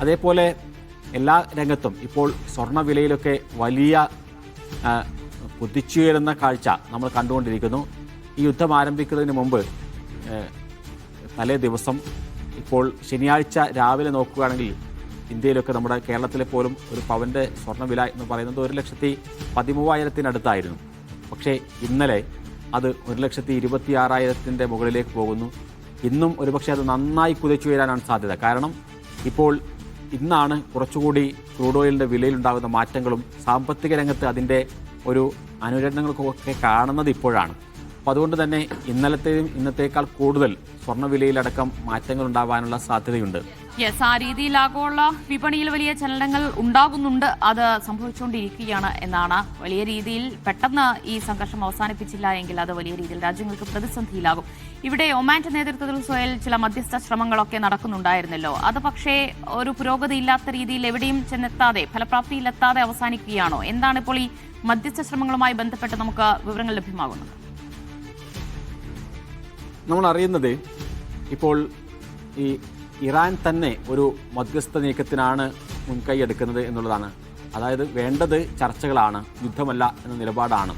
അതേപോലെ എല്ലാ രംഗത്തും ഇപ്പോൾ സ്വർണ്ണ വിലയിലൊക്കെ വലിയ കുതിച്ചുയരുന്ന കാഴ്ച നമ്മൾ കണ്ടുകൊണ്ടിരിക്കുന്നു. ഈ യുദ്ധം ആരംഭിക്കുന്നതിന് മുമ്പ് തലേ ദിവസം ഇപ്പോൾ ശനിയാഴ്ച രാവിലെ നോക്കുകയാണെങ്കിൽ ഇന്ത്യയിലൊക്കെ നമ്മുടെ കേരളത്തിലെ പോലും ഒരു പവൻ്റെ സ്വർണ്ണവില എന്ന് പറയുന്നത് 1,13,000-ത്തിനടുത്തായിരുന്നു. പക്ഷേ ഇന്നലെ അത് 1,26,000-ൻ്റെ മുകളിലേക്ക് പോകുന്നു. ഇന്നും ഒരുപക്ഷെ അത് നന്നായി കുതിച്ചുയരാനാണ് സാധ്യത. കാരണം ഇപ്പോൾ ഇന്നാണ് കുറച്ചുകൂടി ക്രൂഡ് ഓയിലിൻ്റെ വിലയിലുണ്ടാകുന്ന മാറ്റങ്ങളും സാമ്പത്തിക രംഗത്ത് അതിൻ്റെ ഒരു അനുരണനങ്ങൾക്കൊക്കെ കാണുന്നത് ഇപ്പോഴാണ്. അപ്പോൾ അതുകൊണ്ട് തന്നെ ഇന്നലത്തെയും ഇന്നത്തേക്കാൾ കൂടുതൽ സ്വർണ്ണവിലയിലടക്കം മാറ്റങ്ങൾ ഉണ്ടാവാനുള്ള സാധ്യതയുണ്ട്. യെസ്, ആ രീതിയിൽ ആഗോള വിപണിയിൽ വലിയ ചലനങ്ങൾ ഉണ്ടാകുന്നുണ്ട്. അത് സംഭവിച്ചുകൊണ്ടിരിക്കുകയാണ് എന്നാണ്. വലിയ രീതിയിൽ പെട്ടെന്ന് ഈ സംഘർഷം അവസാനിപ്പിച്ചില്ല എങ്കിൽ അത് വലിയ രീതിയിൽ രാജ്യങ്ങൾക്ക് പ്രതിസന്ധിയിലാകും. ഇവിടെ ഒമാന്റെ നേതൃത്വത്തിൽ സ്വയം ചില മധ്യസ്ഥ ശ്രമങ്ങളൊക്കെ നടക്കുന്നുണ്ടായിരുന്നല്ലോ. അത് പക്ഷേ ഒരു പുരോഗതിയില്ലാത്ത രീതിയിൽ എവിടെയും ചെന്നെത്താതെ ഫലപ്രാപ്തിയിലെത്താതെ അവസാനിക്കുകയാണോ? എന്താണ് ഇപ്പോൾ ഈ മധ്യസ്ഥ ശ്രമങ്ങളുമായി ബന്ധപ്പെട്ട് നമുക്ക് വിവരങ്ങൾ ലഭ്യമാകുന്നത്? നമ്മൾ അറിയുന്നത് ഇപ്പോൾ ഈ ഇറാൻ തന്നെ ഒരു മധ്യസ്ഥ നീക്കത്തിനാണ് മുൻകൈയെടുക്കുന്നത് എന്നുള്ളതാണ്. അതായത് വേണ്ടത് ചർച്ചകളാണ്, യുദ്ധമല്ല എന്ന നിലപാടാണ്.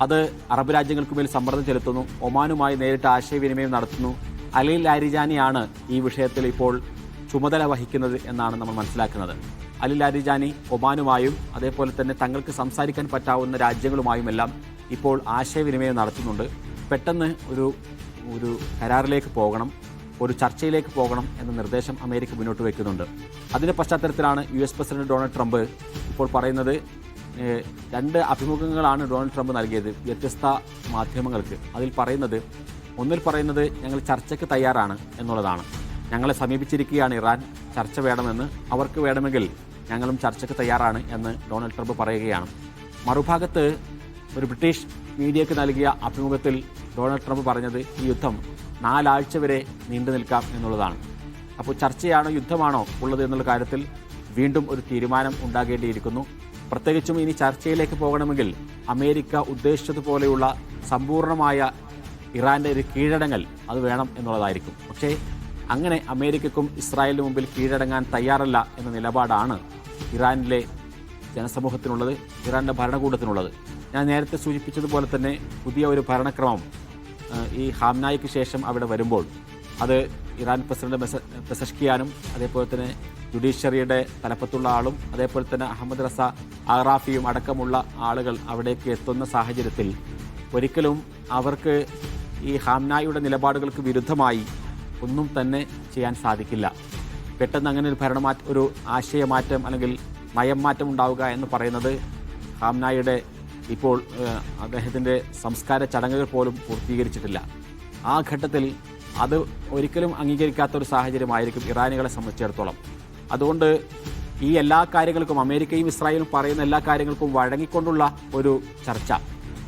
അത് അറബ് രാജ്യങ്ങൾക്ക് മേൽ സമ്മർദ്ദം ചെലുത്തുന്നു. ഒമാനുമായി നേരിട്ട് ആശയവിനിമയം നടത്തുന്നു. അലി ലാരിജാനിയാണ് ഈ വിഷയത്തിൽ ഇപ്പോൾ ചുമതല വഹിക്കുന്നത് എന്നാണ് നമ്മൾ മനസ്സിലാക്കുന്നത്. അലി ലാരിജാനി ഒമാനുമായും അതേപോലെ തന്നെ തങ്ങൾക്ക് സംസാരിക്കാൻ പറ്റാവുന്ന രാജ്യങ്ങളുമായുമെല്ലാം ഇപ്പോൾ ആശയവിനിമയം നടത്തുന്നുണ്ട്. പെട്ടെന്ന് ഒരു കരാറിലേക്ക് പോകണം, ഒരു ചർച്ചയിലേക്ക് പോകണം എന്ന നിർദ്ദേശം അമേരിക്ക മുന്നോട്ട് വയ്ക്കുന്നുണ്ട്. അതിൻ്റെ പശ്ചാത്തലത്തിലാണ് US പ്രസിഡന്റ് ഡൊണാൾഡ് ട്രംപ് ഇപ്പോൾ പറയുന്നത്. 2 അഭിമുഖങ്ങളാണ് ഡൊണാൾഡ് ട്രംപ് നൽകിയത് വ്യത്യസ്ത മാധ്യമങ്ങൾക്ക്. ഒന്നിൽ പറയുന്നത് ഞങ്ങൾ ചർച്ചയ്ക്ക് തയ്യാറാണ് എന്നുള്ളതാണ്. ഞങ്ങളെ സമീപിച്ചിരിക്കുകയാണ് ഇറാൻ, ചർച്ച വേണമെന്ന്, അവർക്ക് വേണമെങ്കിൽ ഞങ്ങളും ചർച്ചയ്ക്ക് തയ്യാറാണ് എന്ന് ഡൊണാൾഡ് ട്രംപ് പറയുകയാണ്. മറുഭാഗത്ത് ഒരു ബ്രിട്ടീഷ് മീഡിയയ്ക്ക് നൽകിയ അഭിമുഖത്തിൽ ഡൊണാൾഡ് ട്രംപ് പറഞ്ഞത് ഈ യുദ്ധം 4 ആഴ്ച വരെ നീണ്ടു നിൽക്കാം എന്നുള്ളതാണ്. അപ്പോൾ ചർച്ചയാണോ യുദ്ധമാണോ ഉള്ളത് എന്നുള്ള കാര്യത്തിൽ വീണ്ടും ഒരു തീരുമാനം ഉണ്ടാകേണ്ടിയിരിക്കുന്നു. പ്രത്യേകിച്ചും ഇനി ചർച്ചയിലേക്ക് പോകണമെങ്കിൽ അമേരിക്ക ഉദ്ദേശിച്ചതുപോലെയുള്ള സമ്പൂർണ്ണമായ ഇറാൻ്റെ ഒരു കീഴടങ്ങൽ അത് വേണം എന്നുള്ളതായിരിക്കും. പക്ഷേ അങ്ങനെ അമേരിക്കയ്ക്കും ഇസ്രായേലിന് മുമ്പിൽ കീഴടങ്ങാൻ തയ്യാറല്ല എന്ന നിലപാടാണ് ഇറാനിലെ ജനസമൂഹത്തിനുള്ളത്, ഇറാൻ്റെ ഭരണകൂടത്തിനുള്ളത്. ഞാൻ നേരത്തെ സൂചിപ്പിച്ചതുപോലെ തന്നെ പുതിയ ഒരു ഭരണക്രമം ഈ ഹാംനായിക്ക് ശേഷം അവിടെ വരുമ്പോൾ അത് ഇറാൻ പ്രസിഡന്റ് പെസഷ്കിയാനും അതേപോലെ തന്നെ ജുഡീഷ്യറിയുടെ തലപ്പത്തുള്ള ആളും അതേപോലെ തന്നെ അഹമ്മദ് റസ അറാഫിയും അടക്കമുള്ള ആളുകൾ അവിടേക്ക് എത്തുന്ന സാഹചര്യത്തിൽ ഒരിക്കലും അവർക്ക് ഈ ഹാംനായിയുടെ നിലപാടുകൾക്ക് വിരുദ്ധമായി ഒന്നും തന്നെ ചെയ്യാൻ സാധിക്കില്ല. പെട്ടെന്ന് അങ്ങനെ ഒരു ആശയമാറ്റം അല്ലെങ്കിൽ നയം മാറ്റം ഉണ്ടാവുക എന്ന് പറയുന്നത് ഹാംനായിയുടെ ഇപ്പോൾ അദ്ദേഹത്തിൻ്റെ സംസ്കാര ചടങ്ങുകൾ പോലും പൂർത്തീകരിച്ചിട്ടില്ല. ആ ഘട്ടത്തിൽ അത് ഒരിക്കലും അംഗീകരിക്കാത്ത ഒരു സാഹചര്യമായിരിക്കും ഇറാനികളെ സംബന്ധിച്ചിടത്തോളം. അതുകൊണ്ട് ഈ എല്ലാ കാര്യങ്ങൾക്കും അമേരിക്കയും ഇസ്രായേലും പറയുന്ന എല്ലാ കാര്യങ്ങൾക്കും വഴങ്ങിക്കൊണ്ടുള്ള ഒരു ചർച്ച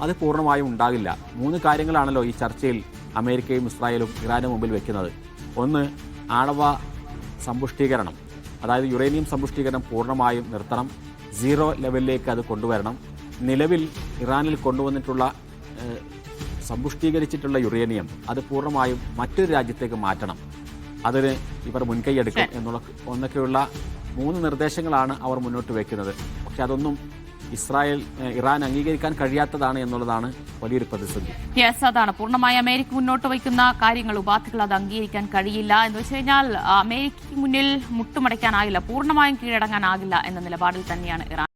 അത് പൂർണ്ണമായും ഉണ്ടാകില്ല. 3 കാര്യങ്ങളാണല്ലോ ഈ ചർച്ചയിൽ അമേരിക്കയും ഇസ്രായേലും ഇറാന് മുമ്പിൽ വെക്കുന്നത്. ഒന്ന്, ആണവ സമ്പുഷ്ടീകരണം, അതായത് യുറേനിയം സമ്പുഷ്ടീകരണം പൂർണ്ണമായും നിർത്തണം, 0 ലെവലിലേക്ക് അത് കൊണ്ടുവരണം. നിലവിൽ ഇറാനിൽ കൊണ്ടുവന്നിട്ടുള്ള സമ്പുഷ്ടീകരിച്ചിട്ടുള്ള യുറേനിയം അത് പൂർണ്ണമായും മറ്റൊരു രാജ്യത്തേക്ക് മാറ്റണം. അതിന് ഇവർ മുൻകൈയെടുക്കും എന്നൊക്കെയുള്ള 3 നിർദ്ദേശങ്ങളാണ് അവർ മുന്നോട്ട് വയ്ക്കുന്നത്. പക്ഷെ അതൊന്നും ഇറാൻ അംഗീകരിക്കാൻ കഴിയാത്തതാണ് എന്നുള്ളതാണ് വലിയൊരു പ്രതിസന്ധി. യെസ്, അതാണ് പൂർണ്ണമായി അമേരിക്ക മുന്നോട്ട് വയ്ക്കുന്ന കാര്യങ്ങൾ, ഉപാധികൾ അത് അംഗീകരിക്കാൻ കഴിയില്ല. എന്ന് വെച്ച് കഴിഞ്ഞാൽ അമേരിക്കയ്ക്ക് മുന്നിൽ മുട്ടുമടയ്ക്കാനാകില്ല, പൂർണ്ണമായും കീഴടങ്ങാനാകില്ല എന്ന നിലപാടിൽ തന്നെയാണ് ഇറാൻ.